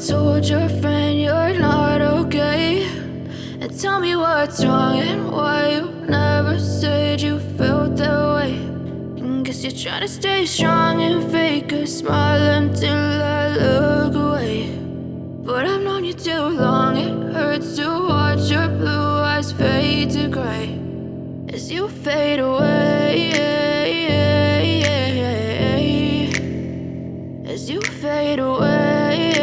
told your friend you're not okay, and tell me what's wrong and why you never said you felt that way. And guess you're trying to stay strong and fake a smile until I look away. But I've known you too long, it hurts to watch your blue eyes fade to gray as you fade away, as you fade away.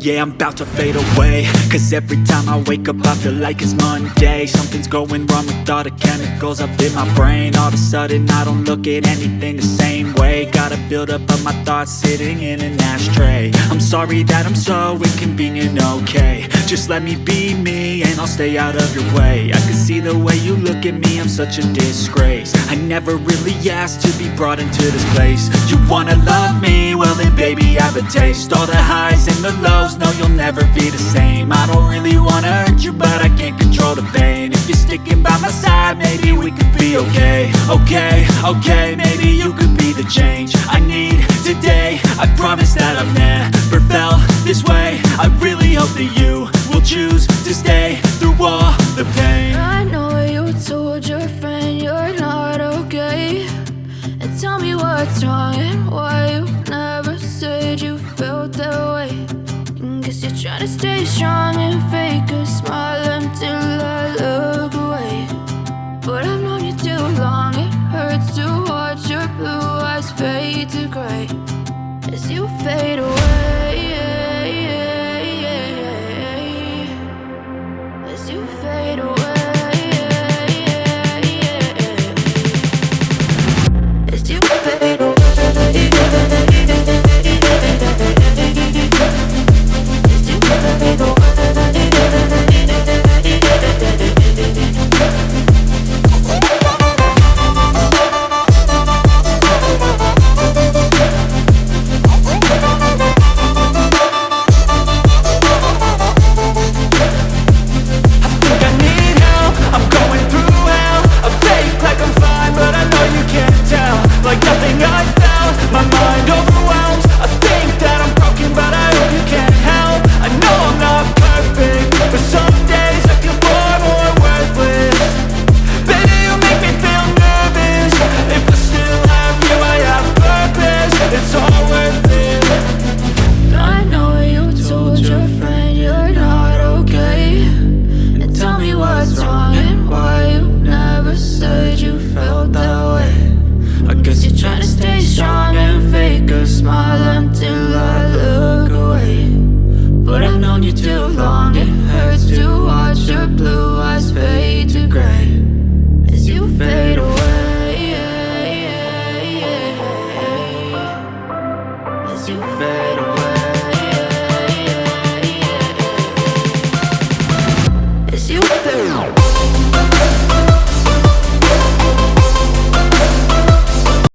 Yeah, I'm about to fade away, cause every time I wake up I feel like it's Monday. Something's going wrong with all the chemicals up in my brain. All of a sudden I don't look at anything the same way. Gotta build up of my thoughts sitting in an ashtray. I'm sorry that I'm so inconvenient, okay. Just let me be me and I'll stay out of your way. I can see the way you look at me, I'm such a disgrace. I never really asked to be brought into this place. You wanna love me? Well then baby I have a taste. All the highs and the lows, no you'll never be the same. I don't really wanna hurt you but I can't control the pain. If you're sticking by my side maybe we could be okay. Okay, maybe you could be the change I need today. I promise that I've never felt this way. I really hope that you will choose to stay through all the pain. I know you told your friend you're not okay, and tell me what's wrong and why you never said you felt that way. And guess you're trying to stay strong and fake a smile until I look away. But I've known you too long, it hurts to watch your blue eyes fade to gray as you fade away.